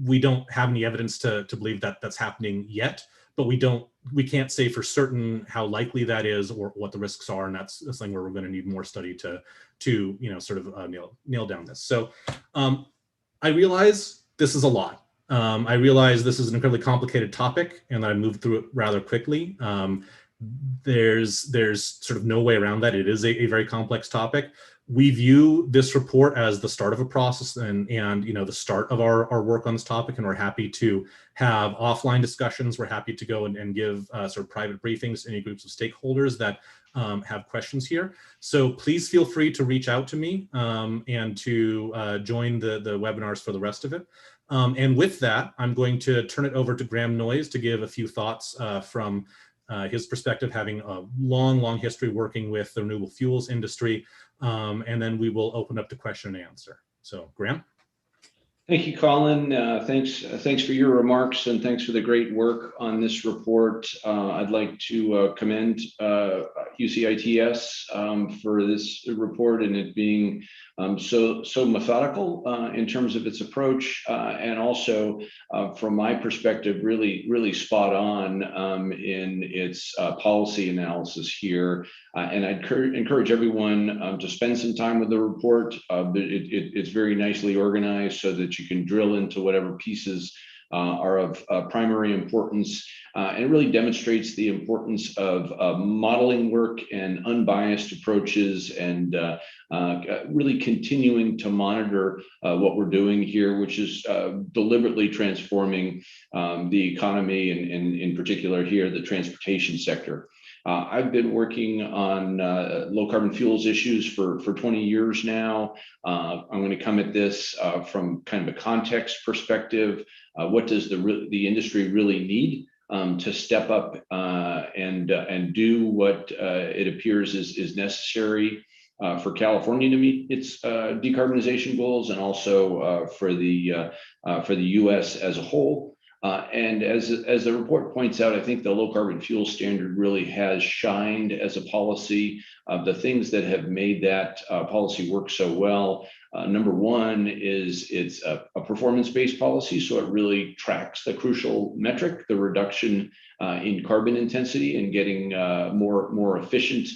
we don't have any evidence to believe that that's happening yet, but we can't say for certain how likely that is or what the risks are, and that's something where we're going to need more study to sort of nail down this. So I realize this is a lot. I realize this is an incredibly complicated topic, and I moved through it rather quickly. There's sort of no way around that. It is a very complex topic. We view this report as the start of a process and the start of our work on this topic, and we're happy to have offline discussions. We're happy to go and give sort of private briefings to any groups of stakeholders that have questions here. So please feel free to reach out to me and to join the webinars for the rest of it. And with that, I'm going to turn it over to Graham Noyes to give a few thoughts from his perspective, having a long history working with the renewable fuels industry. And then we will open up to question and answer. So Graham. Thank you, Colin. Thanks for your remarks, and thanks for the great work on this report. I'd like to commend UCITS for this report and it being so methodical in terms of its approach, and also from my perspective, really spot on in its policy analysis here. And I'd encourage everyone to spend some time with the report. It's very nicely organized so that you can drill into whatever pieces are of primary importance. And it really demonstrates the importance of modeling work and unbiased approaches, and really continuing to monitor what we're doing here, which is deliberately transforming the economy, and in particular here, the transportation sector. I've been working on low carbon fuels issues for 20 years now. I'm going to come at this from kind of a context perspective. What does the industry really need to step up and do what it appears is necessary for California to meet its decarbonization goals, and also for the U.S. as a whole. And as the report points out, I think the low carbon fuel standard really has shined as a policy. The things that have made that policy work so well, number one is it's a performance-based policy, so it really tracks the crucial metric, the reduction in carbon intensity, and getting more efficient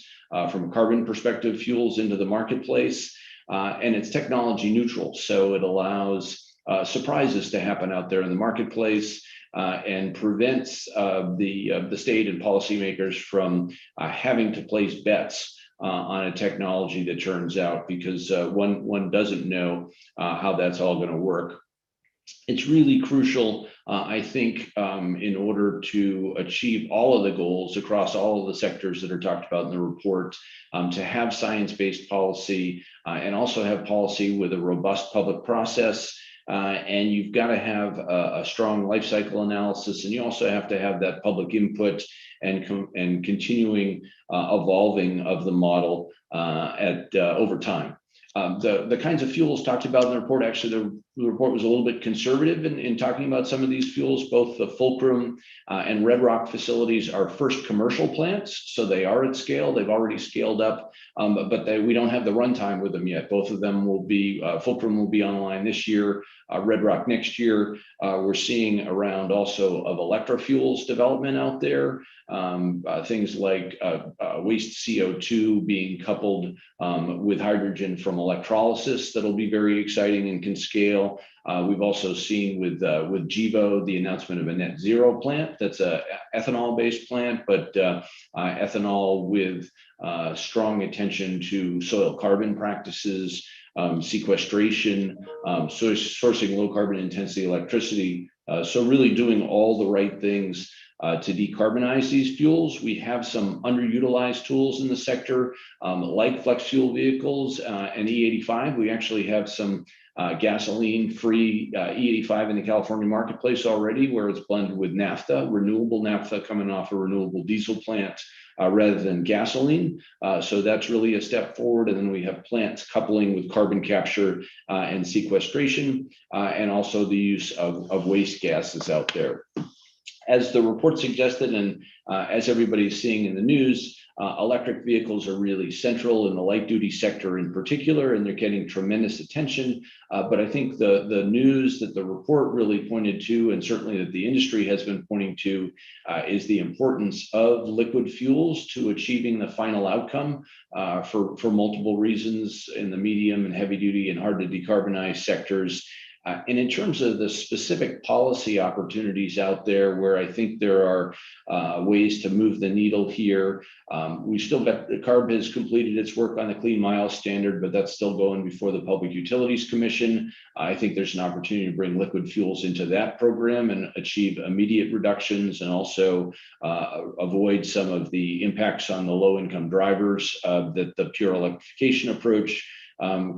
from a carbon perspective fuels into the marketplace. And it's technology neutral, so it allows surprises to happen out there in the marketplace, and prevents the state and policymakers from having to place bets on a technology that turns out, because one doesn't know how that's all going to work. It's really crucial, I think, in order to achieve all of the goals across all of the sectors that are talked about in the report, to have science-based policy, and also have policy with a robust public process. And you've got to have a strong life cycle analysis, and you also have to have that public input and continuing evolving of the model over time. The kinds of fuels talked about in the report, actually the report was a little bit conservative in talking about some of these fuels. Both the Fulcrum and Red Rock facilities are first commercial plants, so they are at scale. They've already scaled up, but we don't have the runtime with them yet. Both of them will be, Fulcrum will be online this year, Red Rock next year. We're seeing around also of electrofuels development out there, things like waste CO2 being coupled with hydrogen from electrolysis. That'll be very exciting and can scale. We've also seen with Gevo the announcement of a net zero plant that's a ethanol-based plant, but ethanol with strong attention to soil carbon practices, sequestration, sourcing low carbon intensity electricity. So really doing all the right things to decarbonize these fuels. We have some underutilized tools in the sector, like flex fuel vehicles and E85. We actually have some gasoline-free E85 in the California marketplace already, where it's blended with naphtha, renewable naphtha coming off a renewable diesel plant rather than gasoline. So that's really a step forward. And then we have plants coupling with carbon capture and sequestration, and also the use of waste gases out there. As the report suggested, and as everybody's seeing in the news, electric vehicles are really central in the light duty sector in particular, and they're getting tremendous attention. But I think the news that the report really pointed to, and certainly that the industry has been pointing to, is the importance of liquid fuels to achieving the final outcome for multiple reasons in the medium and heavy duty and hard to decarbonize sectors. And in terms of the specific policy opportunities out there, where I think there are ways to move the needle here, we still got, the CARB has completed its work on the Clean Miles standard, but that's still going before the Public Utilities Commission. I think there's an opportunity to bring liquid fuels into that program and achieve immediate reductions, and also avoid some of the impacts on the low-income drivers that the pure electrification approach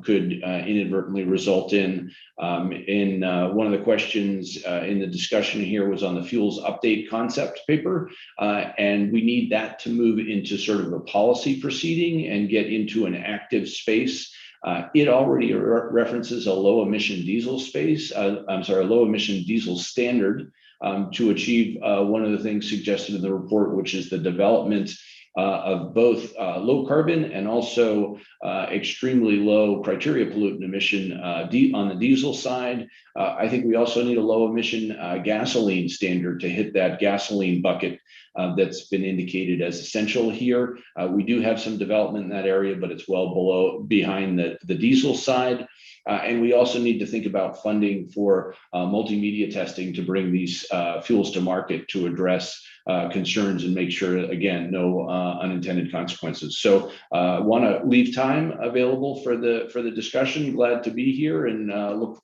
could inadvertently result in. One of the questions in the discussion here was on the fuels update concept paper, and we need that to move into sort of a policy proceeding and get into an active space. It already references a low emission diesel low emission diesel standard to achieve one of the things suggested in the report, which is the development of both low carbon and also extremely low criteria pollutant emission on the diesel side. I think we also need a low emission gasoline standard to hit that gasoline bucket that's been indicated as essential here. We do have some development in that area, but it's well behind the diesel side. And we also need to think about funding for multimedia testing to bring these fuels to market to address concerns and make sure, again, no unintended consequences. So want to leave time available for the discussion. Glad to be here, and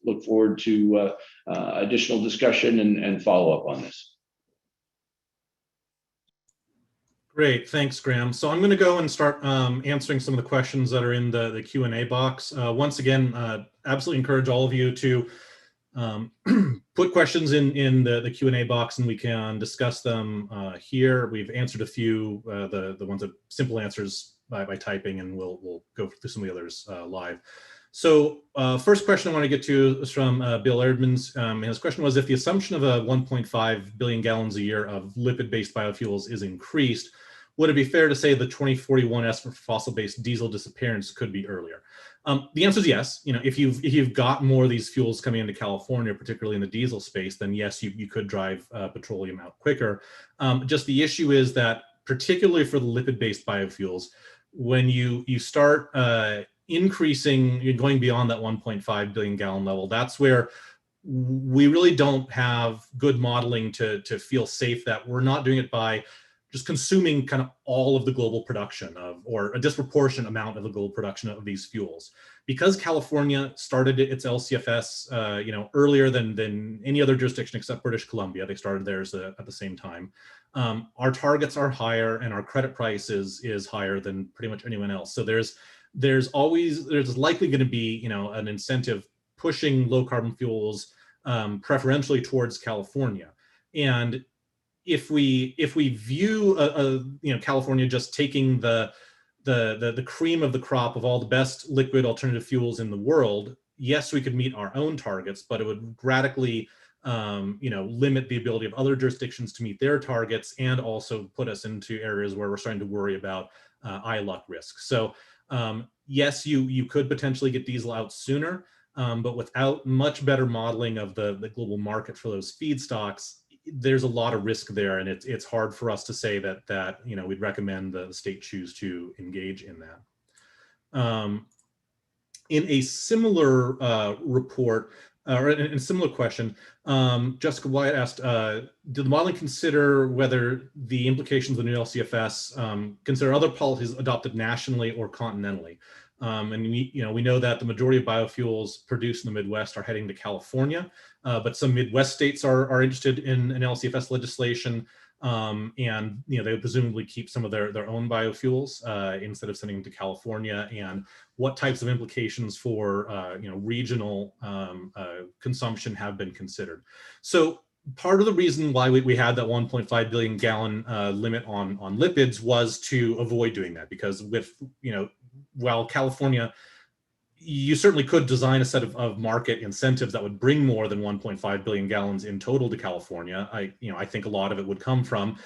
look forward to additional discussion and follow up on this. Great, thanks, Graham. So I'm going to go and start answering some of the questions that are in the Q&A box. Once again, absolutely encourage all of you to put questions in the Q&A box, and we can discuss them here. We've answered a few, the ones that simple answers by typing, and we'll go through some of the others live. So first question I want to get to is from Bill Erdmans. His question was, if the assumption of a 1.5 billion gallons a year of lipid-based biofuels is increased, would it be fair to say the 2041 estimate for fossil-based diesel disappearance could be earlier? The answer is yes. You know, if you've got more of these fuels coming into California, particularly in the diesel space, then yes, you could drive petroleum out quicker. Just the issue is that, particularly for the lipid-based biofuels, when you start increasing, you're going beyond that 1.5 billion gallon level, that's where we really don't have good modeling to feel safe that we're not doing it by just consuming kind of all of the global production of, or a disproportionate amount of the global production of these fuels. Because California started its LCFS, earlier than any other jurisdiction except British Columbia, they started theirs at the same time. Our targets are higher, and our credit price is higher than pretty much anyone else. So there's likely going to be, an incentive pushing low carbon fuels preferentially towards California. And if we view California just taking the cream of the crop of all the best liquid alternative fuels in the world, yes, we could meet our own targets, but it would radically limit the ability of other jurisdictions to meet their targets, and also put us into areas where we're starting to worry about ILUC risks. So yes, you could potentially get diesel out sooner, but without much better modeling of the global market for those feedstocks, there's a lot of risk there, and it's hard for us to say that we'd recommend the state choose to engage in that. In a similar report, or in a similar question, Jessica Wyatt asked, did the modeling consider whether the implications of the new LCFS consider other policies adopted nationally or continentally? And we know that the majority of biofuels produced in the Midwest are heading to California, but some Midwest states are interested in an LCFS legislation, and they presumably keep some of their own biofuels instead of sending them to California. And what types of implications for regional consumption have been considered? So part of the reason why we had that 1.5 billion gallon limit on lipids was to avoid doing that, because while California, you certainly could design a set of market incentives that would bring more than 1.5 billion gallons in total to California. I think a lot of it would come from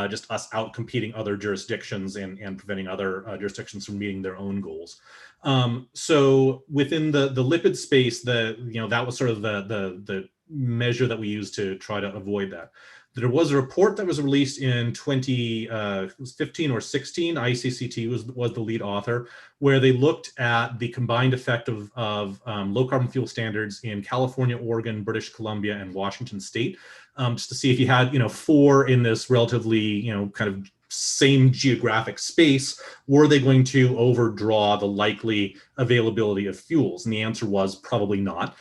just us out competing other jurisdictions and preventing other jurisdictions from meeting their own goals. So within the lipid space, that was sort of the measure that we used to try to avoid that. There was a report that was released in 2015 or 16. ICCT was the lead author, where they looked at the combined effect of low carbon fuel standards in California, Oregon, British Columbia, and Washington State, just to see if you had, 4 in this relatively, kind of same geographic space, were they going to overdraw the likely availability of fuels? And the answer was probably not.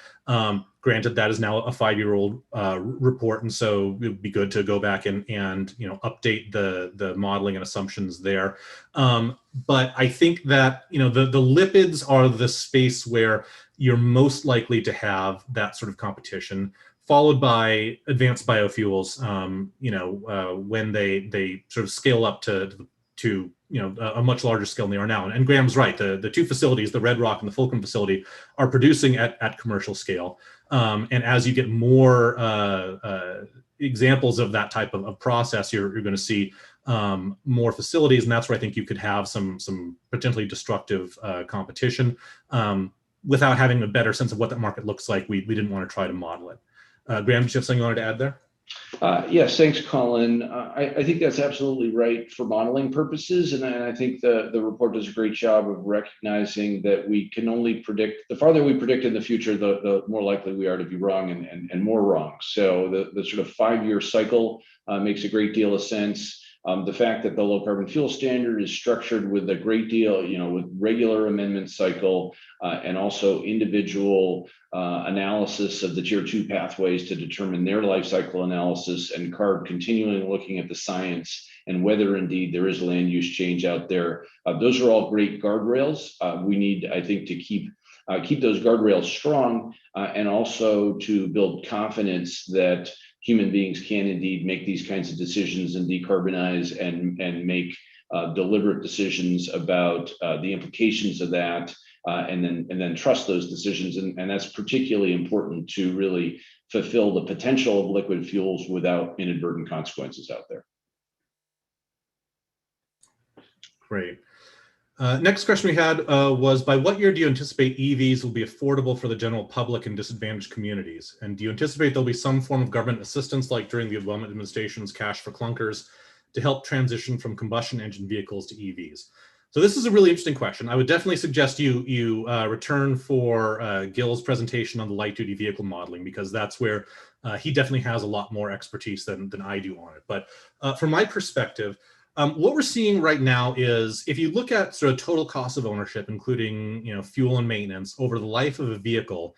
Granted, that is now a 5-year-old report, and so it would be good to go back and update the modeling and assumptions there. But I think that the lipids are the space where you're most likely to have that sort of competition, followed by advanced biofuels. When they sort of scale up to a much larger scale than they are now. And Graham's right. The 2 facilities, the Red Rock and the Fulcrum facility, are producing at commercial scale. And as you get more examples of that type of process, you're going to see more facilities, and that's where I think you could have some potentially destructive competition without having a better sense of what that market looks like. We didn't want to try to model it. Graham, did you have something you wanted to add there? Yes, thanks, Colin. I think that's absolutely right for modeling purposes, and I think the report does a great job of recognizing that we can only predict. The farther we predict in the future, the more likely we are to be wrong and more wrong. So the sort of 5-year cycle makes a great deal of sense. The fact that the low carbon fuel standard is structured with a great deal, with regular amendment cycle and also individual analysis of the tier 2 pathways to determine their life cycle analysis, and CARB continually looking at the science and whether indeed there is land use change out there. Those are all great guardrails. We need, I think, to keep those guardrails strong and also to build confidence that human beings can indeed make these kinds of decisions and decarbonize and make deliberate decisions about the implications of that, and then trust those decisions. And that's particularly important to really fulfill the potential of liquid fuels without inadvertent consequences out there. Great. Next question we had was, by what year do you anticipate EVs will be affordable for the general public in disadvantaged communities? And do you anticipate there'll be some form of government assistance, like during the Obama administration's Cash for Clunkers, to help transition from combustion engine vehicles to EVs? So this is a really interesting question. I would definitely suggest you return for Gil's presentation on the light duty vehicle modeling, because that's where he definitely has a lot more expertise than I do on it. But from my perspective, what we're seeing right now is, if you look at sort of total cost of ownership, including fuel and maintenance over the life of a vehicle,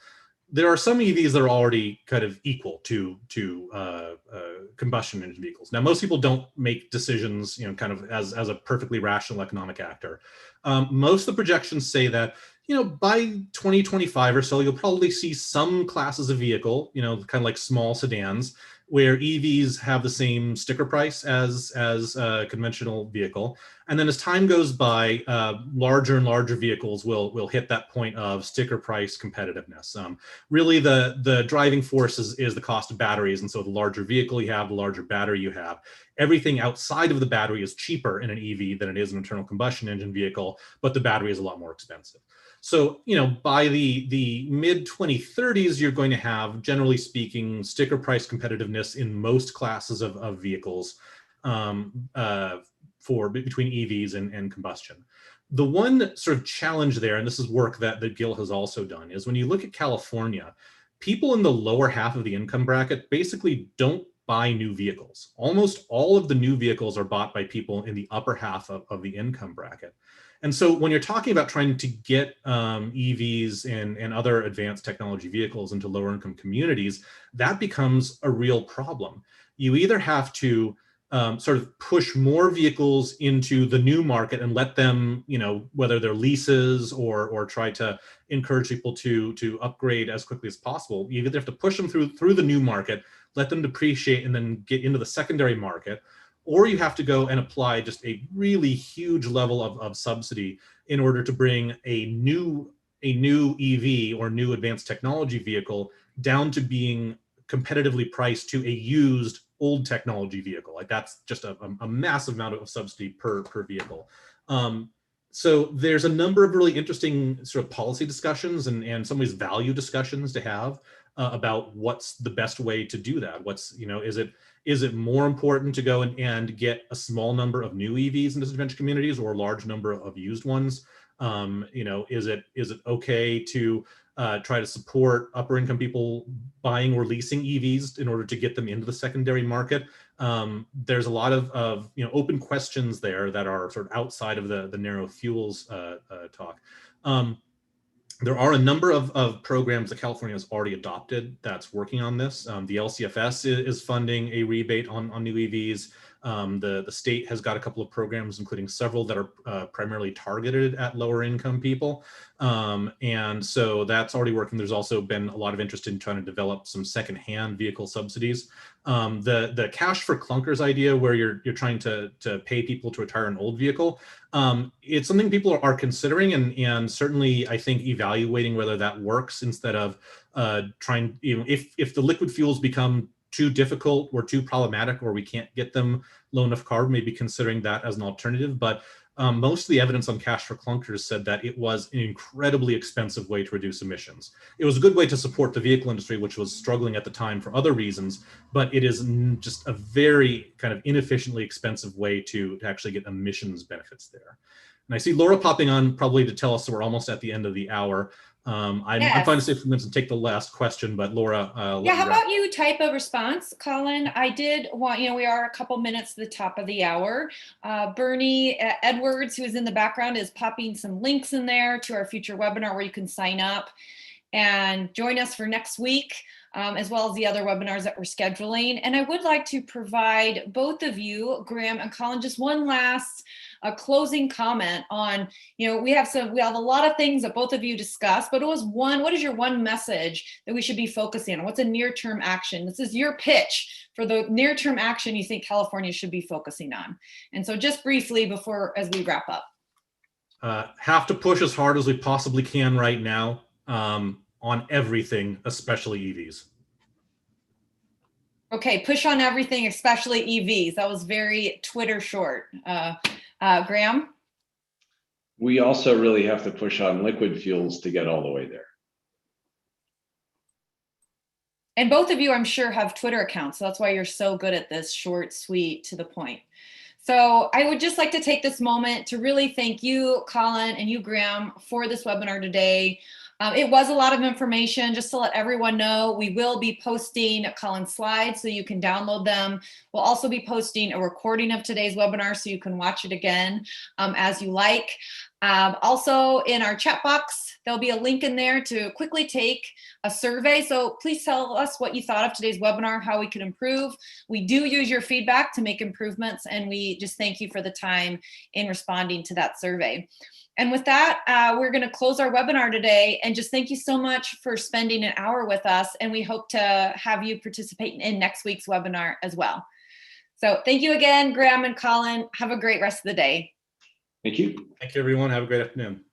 there are some EVs that are already kind of equal to combustion engine vehicles. Now, most people don't make decisions, kind of as a perfectly rational economic actor. Most of the projections say that, by 2025 or so, you'll probably see some classes of vehicle, kind of like small sedans, where EVs have the same sticker price as a conventional vehicle. And then as time goes by, larger and larger vehicles will hit that point of sticker price competitiveness. Really, the driving force is the cost of batteries. And so the larger vehicle you have, the larger battery you have. Everything outside of the battery is cheaper in an EV than it is an internal combustion engine vehicle, but the battery is a lot more expensive. So, by the mid 2030s, you're going to have, generally speaking, sticker price competitiveness in most classes of vehicles between EVs and combustion. The one sort of challenge there, and this is work that Gil has also done, is when you look at California, people in the lower half of the income bracket basically don't buy new vehicles. Almost all of the new vehicles are bought by people in the upper half of the income bracket. And so when you're talking about trying to get EVs and other advanced technology vehicles into lower income communities, that becomes a real problem. You either have to sort of push more vehicles into the new market and let them, whether they're leases or try to encourage people to upgrade as quickly as possible. You either have to push them through the new market, let them depreciate, and then get into the secondary market, or you have to go and apply just a really huge level of subsidy in order to bring a new EV or new advanced technology vehicle down to being competitively priced to a used old technology vehicle. Like, that's just a massive amount of subsidy per vehicle. So there's a number of really interesting sort of policy discussions and some ways value discussions to have about what's the best way to do that. Is Is it more important to go and get a small number of new EVs in disadvantaged communities or a large number of used ones? Is it okay to try to support upper income people buying or leasing EVs in order to get them into the secondary market? There's a lot of open questions there that are sort of outside of the narrow fuels talk. There are a number of programs that California has already adopted that's working on this. The LCFS is funding a rebate on new EVs. The state has got a couple of programs, including several that are primarily targeted at lower income people. And so that's already working. There's also been a lot of interest in trying to develop some secondhand vehicle subsidies. The cash for clunkers idea, where you're trying to pay people to retire an old vehicle, it's something people are considering, and certainly I think evaluating whether that works instead of trying, if the liquid fuels become too difficult or too problematic, or we can't get them low enough carb, maybe considering that as an alternative. But most of the evidence on cash for clunkers said that it was an incredibly expensive way to reduce emissions. It was a good way to support the vehicle industry, which was struggling at the time for other reasons, but it is just a very kind of inefficiently expensive way to actually get emissions benefits there. And I see Laura popping on probably to tell us that we're almost at the end of the hour. I'm fine to stay a few minutes and take the last question, but Laura. Yeah, how about you type a response, Colin? I did want, we are a couple minutes to the top of the hour. Bernie Edwards, who is in the background, is popping some links in there to our future webinar where you can sign up and join us for next week, as well as the other webinars that we're scheduling. And I would like to provide both of you, Graham and Colin, just one last closing comment on, we have a lot of things that both of you discussed, but what is your one message that we should be focusing on? What's a near-term action? This is your pitch for the near-term action you think California should be focusing on. And so just briefly as we wrap up. Have to push as hard as we possibly can right now on everything, especially EVs. Okay, push on everything, especially EVs. That was very Twitter short. Graham? We also really have to push on liquid fuels to get all the way there. And both of you, I'm sure, have Twitter accounts. So that's why you're so good at this, short, sweet, to the point. So I would just like to take this moment to really thank you, Colin, and you, Graham, for this webinar today. It was a lot of information. Just to let everyone know, we will be posting Colin's slides so you can download them. We'll also be posting a recording of today's webinar so you can watch it again as you like. Also in our chat box, there'll be a link in there to quickly take a survey. So please tell us what you thought of today's webinar, how we could improve. We do use your feedback to make improvements, and we just thank you for the time in responding to that survey. And with that, we're going to close our webinar today, and just thank you so much for spending an hour with us. And we hope to have you participate in next week's webinar as well. So thank you again, Graham and Colin. Have a great rest of the day. Thank you. Thank you, everyone. Have a great afternoon.